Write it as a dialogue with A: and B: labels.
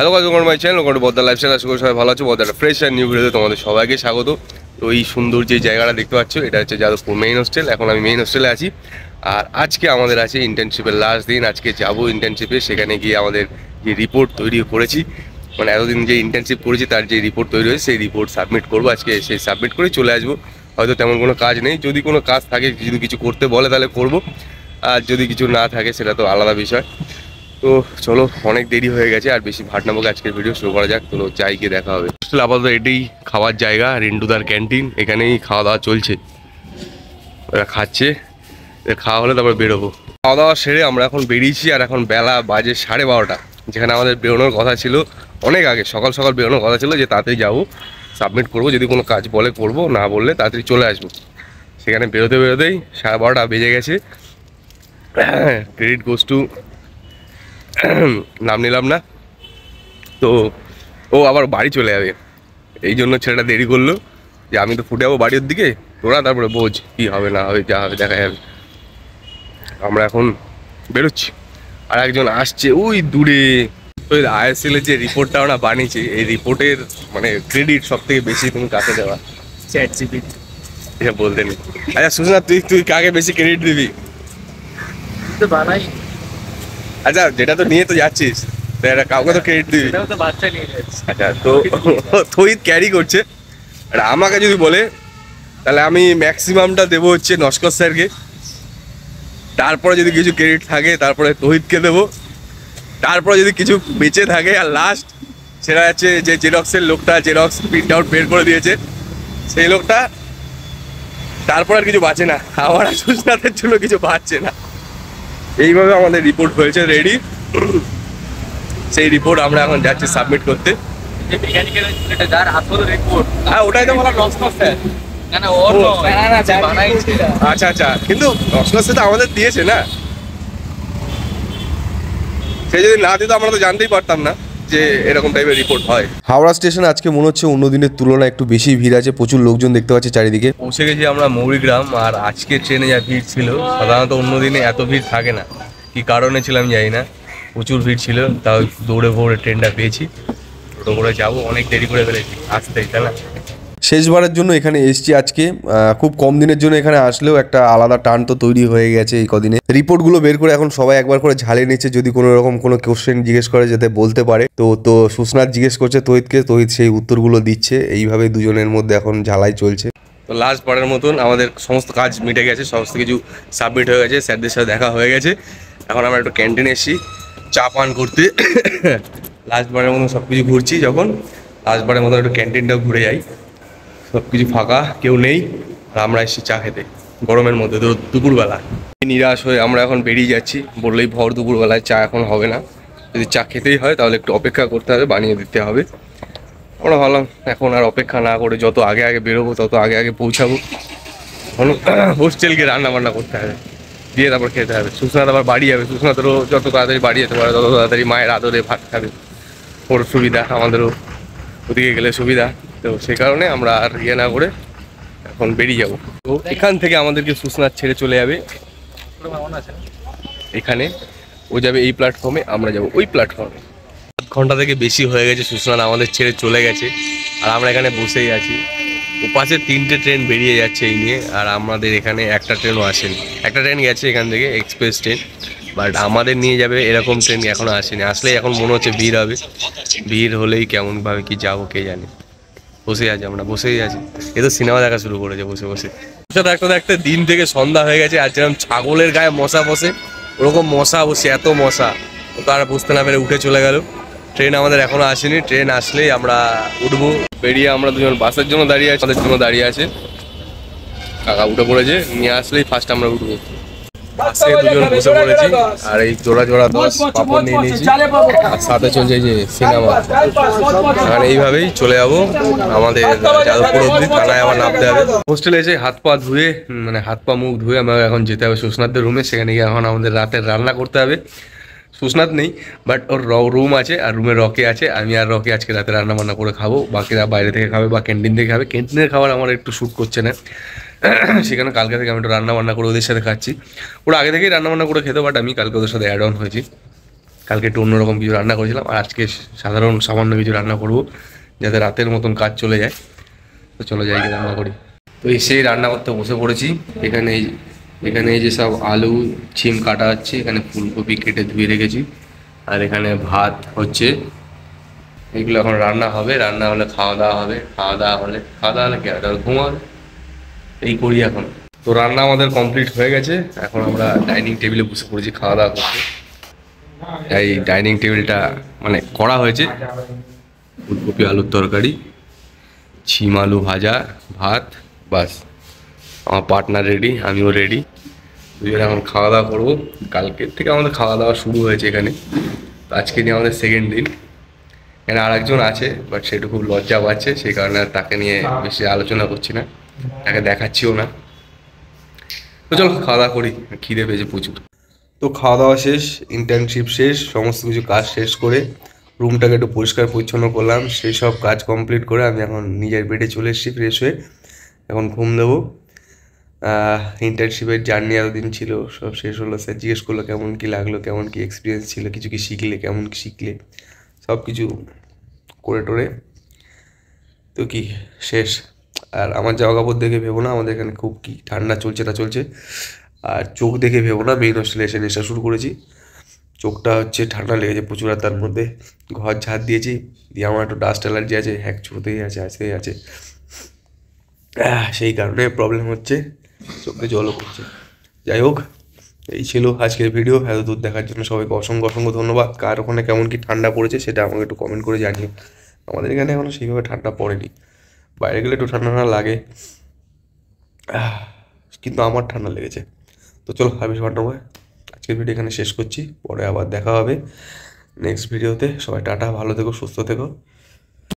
A: Hello guys, welcome my channel, welcome to Bodda lifestyle. আশা করি সবাই ভালো আছো। বদ্দার ফ্রেশ অ্যান্ড নিউ ভিডিওতে তোমাদের সবাইকে স্বাগত। তো এই সুন্দর যে জায়গাটা দেখতে পাচ্ছ, এটা হচ্ছে যাদবপুর মেইন হোস্টেল। এখন আমি মেইন হোস্টেলে আছি, আর আজকে আমাদের আছে ইন্টার্নশিপের লাস্ট দিন। আজকে যাবো ইন্টার্নশিপে, সেখানে গিয়ে আমাদের যে রিপোর্ট তৈরি করেছি, মানে এতদিন যে ইন্টার্নশিপ করেছি তার যে রিপোর্ট তৈরি হয়েছে, সেই রিপোর্ট সাবমিট করবো আজকে। সেই সাবমিট করে চলে আসবো। হয়তো তেমন কোনো কাজ নেই, যদি কোনো কাজ থাকে, যদি কিছু করতে বলে তাহলে করবো, আর যদি কিছু না থাকে সেটা তো আলাদা বিষয়। তো চলো, অনেক দেরি হয়ে গেছে, আর বেশি ভাট না বকে আজকের ভিডিও শুরু করা যাক। চলো যাই, গিয়ে দেখা হবে। আপাতত এটাই খাওয়ার জায়গা, রিন্টুদার ক্যান্টিন। এখানেই খাওয়া দাওয়া চলছে, ওরা খাচ্ছে। খাওয়া হলে তারপর বেরোবো। খাওয়া দাওয়া সেরে আমরা এখন বেরিয়েছি, আর এখন বেলা বাজে 12:30। যেখানে আমাদের বেরোনোর কথা ছিল অনেক আগে, সকাল সকাল বেরোনোর কথা ছিল, যে তাড়াতাড়ি যাবো, সাবমিট করবো, যদি কোনো কাজ বলে করবো, না বললে তাড়াতাড়ি চলে আসবো। সেখানে বেরোতে বেরোতেই 12:30 বেজে গেছে। ক্রেডিট গোস টু নাম নিলাম না, তো ও আবার বাড়ি চলে যাবে, এই জন্য ছেলেটা দেরি করলো, যে আমি তো ফুটে যাবো বাড়ির দিকে, তোরা তারপরে বোঝ কী হবে না হবে, যা হবে দেখা যাবে। আমরা এখন বেরোচ্ছি, আর একজন আসছে ওই দূরে। ওই আইএসএল এর যে রিপোর্টটা আমরা বানিয়েছি, এই রিপোর্টের মানে ক্রেডিট সব থেকে বেশি তুমি কাকে দেওয়া?
B: ChatGPT
A: এটা বলতে নেই। আচ্ছা সুশনা, তুই কাকে বেশি ক্রেডিট দিবি?
B: তো বানাই।
A: আচ্ছা, যেটা তো নিয়ে তো যাচ্ছিস, তো এটা কাউকে তো ক্রেডিট দিবি।
B: এটাও তো বাচ্চা নিয়ে যাচ্ছে।
A: আচ্ছা, তো থইত ক্যারি করছে। আর আমাকে যদি বলে, তাহলে আমি ম্যাক্সিমামটা দেবো হচ্ছে নস্কর স্যারকে, তারপরে যদি কিছু ক্রেডিট থাকে তারপরে তহিতকে দেবো, তারপরে যদি কিছু বেঁচে থাকে, আর লাস্ট সেটা হচ্ছে যে জেরক্সের লোকটা, জেরক্স প্রিন্ট আউট বের করে দিয়েছে সেই লোকটা। তারপর আর কিছু বাঁচে না, আমার সুস্নাথের জন্য কিছু বাঁচছে না। এইভাবে আমাদের রিপোর্ট হয়েছে রেডি। সেই রিপোর্ট আমরা এখন যাচ্ছি সাবমিট করতে।
B: যে মেকানিক্যাল এটা যার আসল রিপোর্ট।
A: হ্যাঁ, ওটাই তো বলা নস্কর স্যার।
B: না না ওর নয়, না যে বানাইছে।
A: আচ্ছা আচ্ছা, কিন্তু নস্কর স্যার তো আমাদের দিয়েছে না, সে যদি না দিত আমরা তো জানতেই পারতাম না যে এরকম টাইপের রিপোর্ট হয়।
C: হাওড়া স্টেশন আজকে মনে হচ্ছে অন্য দিনের তুলনায় একটু বেশি ভিড় আছে, প্রচুর লোকজন দেখতে পাচ্ছি চারিদিকে।
A: পৌঁছে গেছি আমরা মৌরিগ্রাম, আর আজকে ট্রেনে যা ভিড় ছিল, সাধারণত অন্য দিনে এত ভিড় থাকে না, কি কারণে ছিল আমি জানি না, প্রচুর ভিড় ছিল। তাও দৌড়ে ভোরে ট্রেনটা পেয়েছি, টোটো করে যাবো, অনেক দেরি করে ফেলেছি আসতেই, তাই না?
C: শেষবারের জন্য এখানে এসছি আজকে, খুব কম দিনের জন্য এখানে আসলেও একটা আলাদা টান তো তৈরি হয়ে গেছে এই কদিনে। রিপোর্টগুলো বের করে এখন সবাই একবার করে ঝালিয়ে নিচ্ছে, যদি কোনো রকম কোনো কোশ্চেন জিজ্ঞেস করে যাতে বলতে পারে। তো সুস্নাথ জিজ্ঞেস করছে তহিতকে, তহিত সেই উত্তরগুলো দিচ্ছে। এইভাবে দুজনের মধ্যে এখন ঝালাই চলছে।
A: তো লাস্ট বারের মতন আমাদের সমস্ত কাজ মিটে গেছে, সমস্ত কিছু সাবমিট হয়ে গেছে, স্যারদের সাথে দেখা হয়ে গেছে। এখন আমরা একটু ক্যান্টিনে এসেছি চা পান করতে। লাস্ট বারের মতন সব কিছু ঘুরছি, যখন লাস্ট বারের মতন একটু ক্যান্টিনটাও ঘুরে যাই। সব কিছু ফাঁকা, কেউ নেই, আর আমরা এসেছি চা খেতে গরমের মধ্যে, তো দুপুরবেলা। নিরাশ হয়ে আমরা এখন বেরিয়ে যাচ্ছি, বললেই ভর দুপুরবেলায় চা এখন হবে না, যদি চা খেতেই হয় তাহলে একটু অপেক্ষা করতে হবে, বানিয়ে দিতে হবে। আমরা ভাবলাম এখন আর অপেক্ষা না করে যত আগে আগে বেরোবো তত আগে আগে পৌঁছাবো। এখন হোস্টেল গিয়ে রান্না বান্না করতে হবে, দিয়ে তারপর খেতে হবে। সুস্নাথ আবার বাড়ি যাবে, সুস্নাথেরও যত তাড়াতাড়ি বাড়ি যেতে পারে তত তাড়াতাড়ি মায়ের আদরে ভাত খাবে, ওর সুবিধা, আমাদেরও ওদিকে গেলে সুবিধা। তো সেই কারণে আমরা আর ইয়ে না করে এখন বেরিয়ে যাব। তো এখান থেকে আমাদেরকে সুস্নাথ ছেড়ে চলে যাবে এখানে, ও যাবে এই প্ল্যাটফর্মে, আমরা যাব ওই প্ল্যাটফর্মে। আধ ঘন্টা থেকে বেশি হয়ে গেছে সুস্নাথ আমাদের ছেড়ে চলে গেছে, আর আমরা এখানে বসেই আছি। ও পাশে 3টে ট্রেন বেরিয়ে যাচ্ছে এই নিয়ে, আর আমাদের এখানে একটা ট্রেনও আসেনি। একটা ট্রেন গেছে এখান থেকে, এক্সপ্রেস ট্রেন, বাট আমাদের নিয়ে যাবে এরকম ট্রেন এখনও আসেনি। আসলেই এখন মনে হচ্ছে ভিড় হবে, ভিড় হলেই কেমনভাবে কি যাবো কে জানে। বসেই আছি, আমরা বসেই আছি। এ তো সিনেমা দেখা শুরু করেছে বসে বসে। দেখতে দেখতে দিন থেকে সন্ধ্যা হয়ে গেছে, আর যেরকম ছাগলের গায়ে মশা বসে ওরকম মশা বসে, এত মশা, তো আর বুঝতে না পেরে উঠে চলে গেল। ট্রেন আমাদের এখনো আসেনি, ট্রেন আসলেই আমরা উঠবো। বেরিয়ে আমরা দুজন বাসের জন্য দাঁড়িয়ে আছি, আমাদের জন্য দাঁড়িয়ে আছে। কাকা উঠে পড়েছে, নিয়ে আসলেই ফার্স্ট আমরা উঠবো। বাসে দুজন বসে পড়েছি, আর এই জোড়া জোড়া 10 পাপড় নিয়ে নিয়েছি, আর সাথে চলছে এই যে সিনেমা। আর এইভাবেই চলে যাবো আমাদের যাদবপুর অব্দি, থানায় আবার নামতে হবে। হোস্টেলে এসে হাত পা ধুয়ে, মানে হাত পা মুখ ধুয়ে আমাকে এখন যেতে হবে সুস্নাথদের রুমে। সেখানে গিয়ে এখন আমাদের রাতের রান্না করতে হবে। সুস্নাথ নেই, বাট ওর রুম আছে, আর রুমে রকি আছে। আমি আর রকি আজকে রাতে রান্না বান্না করে খাবো, বাকিরা বাইরে থেকে খাবে বা ক্যান্টিন থেকে খাবে। ক্যান্টিনের খাবার আমার একটু শ্যুট করছে না, সেখানে কালকে থেকে আমি একটু রান্না বান্না করে ওদের সাথে খাচ্ছি। ওরা আগে থেকেই রান্না বান্না করে খেতে, বাট আমি কালকে ওদের সাথে অ্যাড অন হয়েছি। কালকে একটু অন্যরকম কিছু রান্না করেছিলাম, আর আজকে সাধারণ সামান্য কিছু রান্না করব যাতে রাতের মতন কাজ চলে যায়। তো চলো যাই গিয়ে রান্না করি। তো সেই রান্না করতে বসে পড়েছি। এখানে এই যে সব আলু ছিম কাটা হচ্ছে, এখানে ফুলকপি কেটে ধুয়ে রেখেছি, আর এখানে ভাত হচ্ছে। এগুলো এখন রান্না হবে, রান্না হলে খাওয়া দাওয়া হবে, খাওয়া দাওয়া হলে কি হবে, ঘুম হবে। এই করি এখন। তো রান্না আমাদের কমপ্লিট হয়ে গেছে, এখন আমরা ডাইনিং টেবিলে বসে পড়েছি খাওয়া দাওয়া করতে। এই ডাইনিং টেবিলটা মানে করা হয়েছে, ফুলকপি আলুর তরকারি, ছিম আলু ভাজা, ভাত, বাস। আমার পার্টনার রেডি, আমিও রেডি। দুজনে এখন খাওয়া দাওয়া করবো। কালকের থেকে আমাদের খাওয়া দাওয়া শুরু হয়েছে এখানে। তো আজকে নিয়ে আমাদের সেকেন্ড দিন। এখানে আর একজন আছে, বাট সেটা খুব লজ্জা পাচ্ছে, সেই কারণে আর তাকে নিয়ে বেশি আলোচনা করছি না, তাকে দেখাচ্ছিও না। তো চলো খাওয়া দাওয়া করি, খিদে পেয়েছে প্রচুর। তো খাওয়া দাওয়া শেষ, ইন্টার্নশিপ শেষ, সমস্ত কিছু কাজ শেষ করে রুমটাকে একটু পরিষ্কার পরিচ্ছন্ন করলাম। সেই সব কাজ কমপ্লিট করে আমি এখন নিজের বেডে চলে এসেছি ফ্রেশ হয়ে। এখন ঘুম দেবো। ইন্টার্নশিপের জার্নি এতদিন ছিল, সব শেষ হলো। স্যার জিজ্ঞেস করলো কেমন কী লাগলো, কেমন কী এক্সপিরিয়েন্স ছিল, কিছু কি শিখলে, কেমন কী শিখলে, সব কিছু করে টোরে তো কি শেষ। আর আমার জামা কাপড় দেখে ভেবো না আমাদের এখানে খুব কি ঠান্ডা চলছে না চলছে। আর চোখ দেখে ভেবো না, মেইন হোস্টেলে এসে নেশা শুরু করেছি। চোখটা হচ্ছে ঠান্ডা লেগেছে প্রচুর, আর তার মধ্যে ঘর ঝাড় দিয়েছি, দিয়ে আমার একটু ডাস্ট অ্যালার্জি আছে, হ্যাক হতেই আছে, আসতেই আছে। সেই কারণে প্রবলেম হচ্ছে, চোখে জলও পড়ছে। যাই হোক, এই ছিল আজকের ভিডিও। এত দূর দেখার জন্য সবাইকে অসংখ্য অসংখ্য ধন্যবাদ। কার ওখানে কেমন কি ঠান্ডা পড়েছে সেটা আমাকে একটু কমেন্ট করে জানিও। আমাদের এখানে এখনও সেইভাবে ঠান্ডা পড়েনি, বাইরে গেলে একটু ঠান্ডা ঠান্ডা লাগে, কিন্তু আমার ঠান্ডা লেগেছে। তো চলো আমি ঘন্টায় আজকের ভিডিও এখানে শেষ করছি, পরে আবার দেখা হবে নেক্সট ভিডিওতে। সবাই টাটা, ভালো থেকো, সুস্থ থেকো।